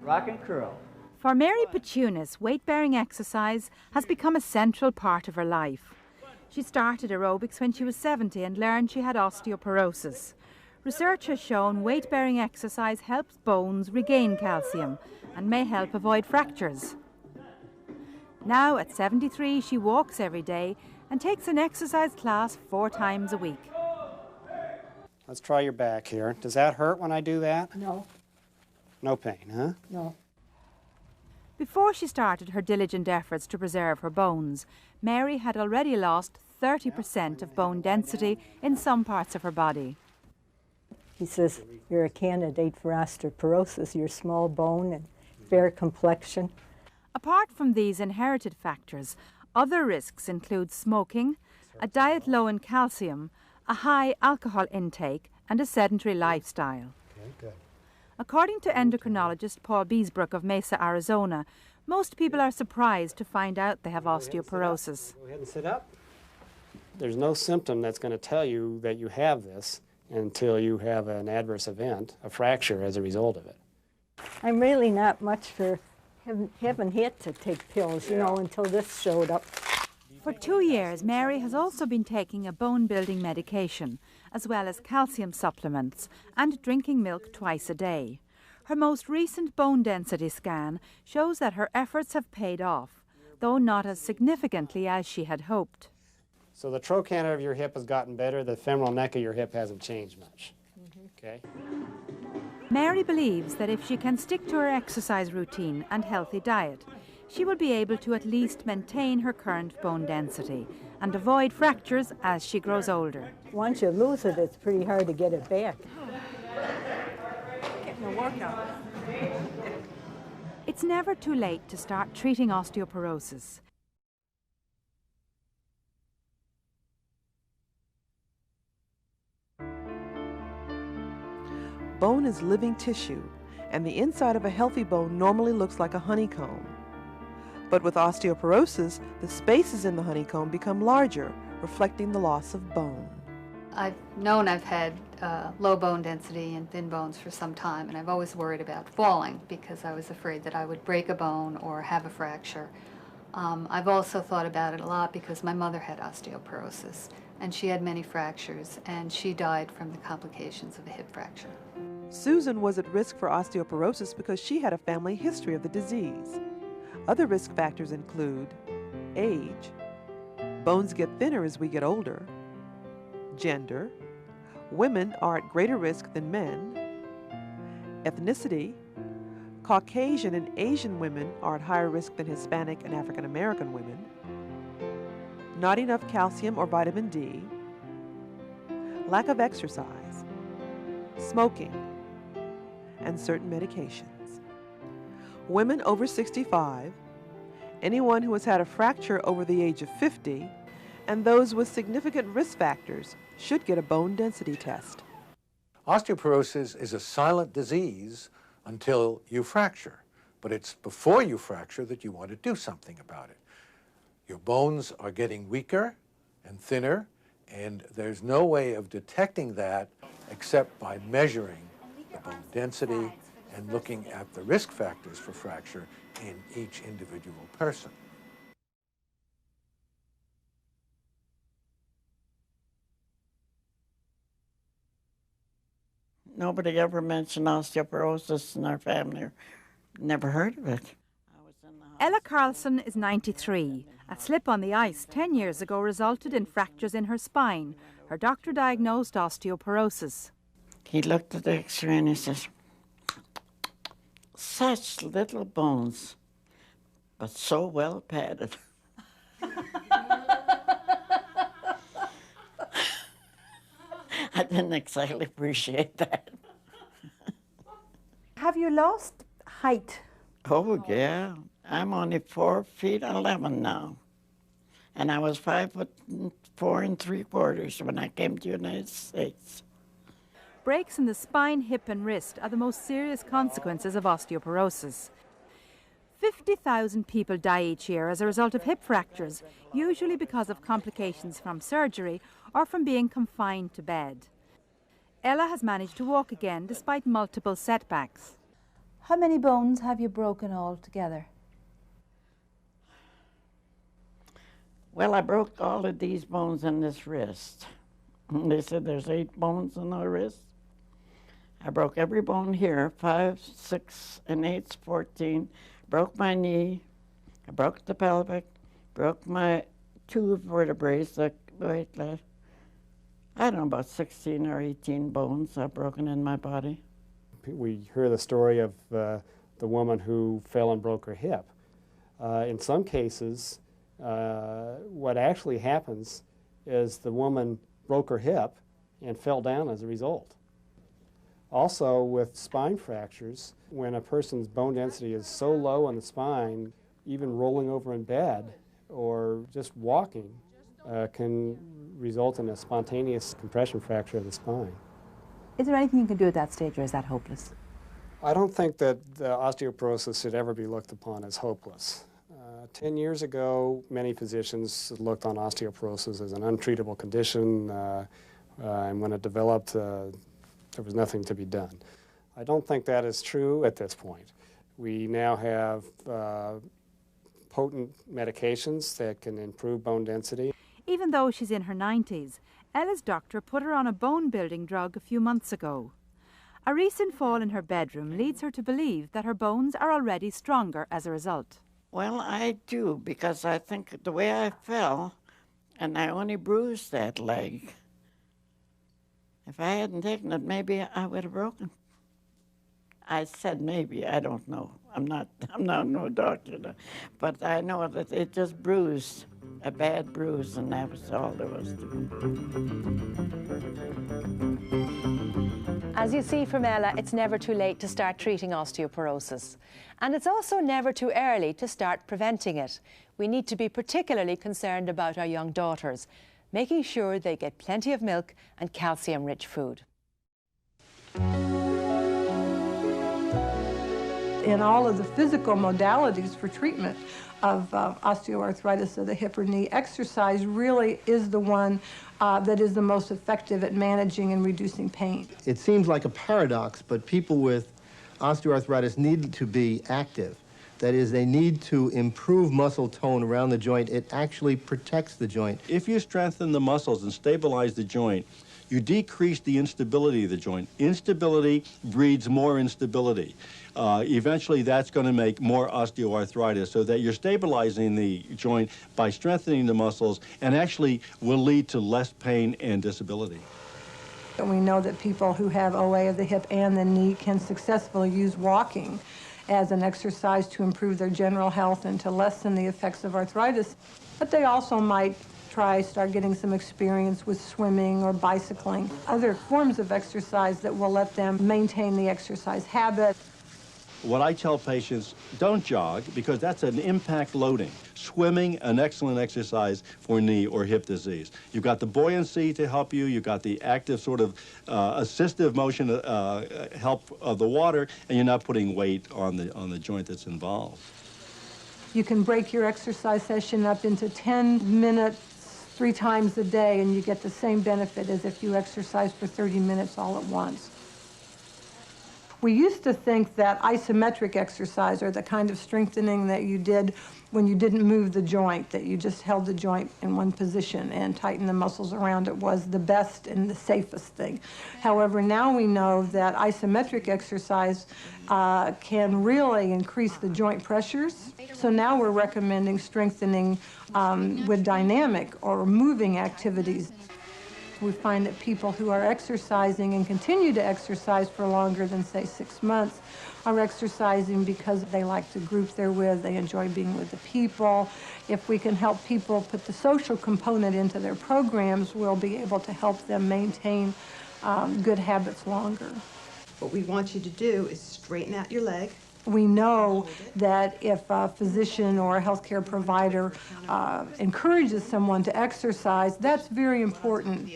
Rock and curl. For Mary Petunis, weight-bearing exercise has become a central part of her life. She started aerobics when she was 70 and learned she had osteoporosis. Research has shown weight-bearing exercise helps bones regain calcium and may help avoid fractures. Now, at 73, she walks every day and takes an exercise class 4 times a week. Let's try your back here. Does that hurt when I do that? No. No pain, huh? No. Before she started her diligent efforts to preserve her bones, Mary had already lost 30% of bone density in some parts of her body. He says, you're a candidate for osteoporosis. You're small bone and fair complexion. Apart from these inherited factors, other risks include smoking, a diet low in calcium, a high alcohol intake, and a sedentary lifestyle. Okay, good. According to endocrinologist Paul Beesbrook of Mesa, Arizona, most people are surprised to find out they have osteoporosis. Go ahead and sit up. There's no symptom that's going to tell you that you have this until you have an adverse event, a fracture as a result of it. I'm really not much for, haven't had to take pills, you know, until this showed up. For 2 years, Mary has also been taking a bone-building medication, as well as calcium supplements, and drinking milk twice a day. Her most recent bone density scan shows that her efforts have paid off, though not as significantly as she had hoped. So the trochanter of your hip has gotten better, the femoral neck of your hip hasn't changed much. Okay? Mary believes that if she can stick to her exercise routine and healthy diet, she will be able to at least maintain her current bone density and avoid fractures as she grows older. Once you lose it, it's pretty hard to get it back. Getting a workout. It's never too late to start treating osteoporosis. Bone is living tissue, and the inside of a healthy bone normally looks like a honeycomb. But with osteoporosis, the spaces in the honeycomb become larger, reflecting the loss of bone. I've known I've had low bone density and thin bones for some time, and I've always worried about falling because I was afraid that I would break a bone or have a fracture. I've also thought about it a lot because my mother had osteoporosis, and she had many fractures, and she died from the complications of a hip fracture. Susan was at risk for osteoporosis because she had a family history of the disease. Other risk factors include age, bones get thinner as we get older, gender, women are at greater risk than men, ethnicity, Caucasian and Asian women are at higher risk than Hispanic and African American women, not enough calcium or vitamin D, lack of exercise, smoking, and certain medications. Women over 65, anyone who has had a fracture over the age of 50, and those with significant risk factors should get a bone density test. Osteoporosis is a silent disease until you fracture, but it's before you fracture that you want to do something about it. Your bones are getting weaker and thinner, and there's no way of detecting that except by measuring the bone density and looking at the risk factors for fracture in each individual person. Nobody ever mentioned osteoporosis in our family. Never heard of it. Ella Carlson is 93. A slip on the ice 10 years ago resulted in fractures in her spine. Her doctor diagnosed osteoporosis. He looked at the x-ray and he says, such little bones, but so well padded. I didn't exactly appreciate that. Have you lost height? Oh, yeah. I'm only 4 feet 11 now. And I was 5'4" when I came to the United States. Breaks in the spine, hip and wrist are the most serious consequences of osteoporosis. 50,000 people die each year as a result of hip fractures, usually because of complications from surgery or from being confined to bed. Ella has managed to walk again despite multiple setbacks. How many bones have you broken altogether? Well, I broke all of these bones in this wrist. They said there's 8 bones in the wrist. I broke every bone here, 5, 6, and 8's 14. Broke my knee. I broke the pelvic. Broke my 2 vertebrae, the right left. I don't know, about 16 or 18 bones I've broken in my body. We hear the story of the woman who fell and broke her hip. In some cases, what actually happens is the woman broke her hip and fell down as a result. Also, with spine fractures, when a person's bone density is so low in the spine, even rolling over in bed or just walking can result in a spontaneous compression fracture of the spine. Is there anything you can do at that stage, or is that hopeless? I don't think that osteoporosis should ever be looked upon as hopeless. 10 years ago, many physicians looked on osteoporosis as an untreatable condition, and when it developed, there was nothing to be done. I don't think that is true at this point. We now have potent medications that can improve bone density. Even though she's in her 90s, Ella's doctor put her on a bone-building drug a few months ago. A recent fall in her bedroom leads her to believe that her bones are already stronger as a result. Well, I do, because I think the way I fell, and I only bruised that leg. If I hadn't taken it, maybe I would have broken. I said maybe, I don't know. I'm not no doctor, but I know that it just bruised, a bad bruise, and that was all there was to it. As you see from Ella, it's never too late to start treating osteoporosis. And it's also never too early to start preventing it. We need to be particularly concerned about our young daughters, making sure they get plenty of milk and calcium-rich food. In all of the physical modalities for treatment of osteoarthritis of the hip or knee, exercise really is the one that is the most effective at managing and reducing pain. It seems like a paradox, but people with osteoarthritis need to be active. That is, they need to improve muscle tone around the joint. It actually protects the joint. If you strengthen the muscles and stabilize the joint, you decrease the instability of the joint. Instability breeds more instability. Eventually, that's going to make more osteoarthritis, so that you're stabilizing the joint by strengthening the muscles, and actually will lead to less pain and disability. And we know that people who have OA of the hip and the knee can successfully use walking as an exercise to improve their general health and to lessen the effects of arthritis. But they also might start getting some experience with swimming or bicycling, other forms of exercise that will let them maintain the exercise habit. What I tell patients, don't jog, because that's an impact loading. Swimming, an excellent exercise for knee or hip disease. You've got the buoyancy to help you, you've got the active sort of assistive motion help of the water, and you're not putting weight on the joint that's involved. You can break your exercise session up into 10 minutes 3 times a day, and you get the same benefit as if you exercise for 30 minutes all at once. We used to think that isometric exercise, or the kind of strengthening that you did when you didn't move the joint, that you just held the joint in one position and tightened the muscles around it, was the best and the safest thing. However, now we know that isometric exercise can really increase the joint pressures. So now we're recommending strengthening with dynamic or moving activities. We find that people who are exercising and continue to exercise for longer than, say, 6 months are exercising because they like the group they're with, they enjoy being with the people. If we can help people put the social component into their programs, we'll be able to help them maintain good habits longer. What we want you to do is straighten out your leg. We know that if a physician or a healthcare provider encourages someone to exercise, that's very important.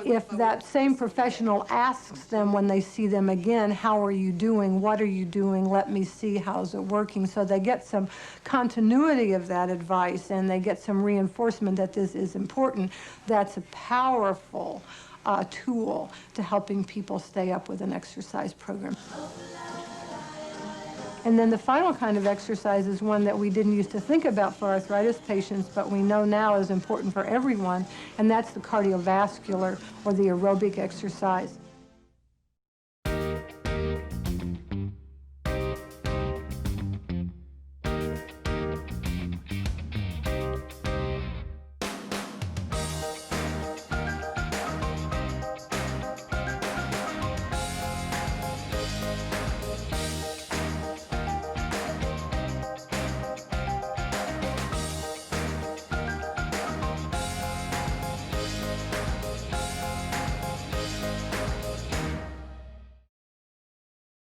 If that same professional asks them when they see them again, how are you doing, what are you doing, let me see, how's it working, so they get some continuity of that advice and they get some reinforcement that this is important, that's a powerful tool to helping people stay up with an exercise program. And then the final kind of exercise is one that we didn't used to think about for arthritis patients, but we know now is important for everyone, and that's the cardiovascular or the aerobic exercise.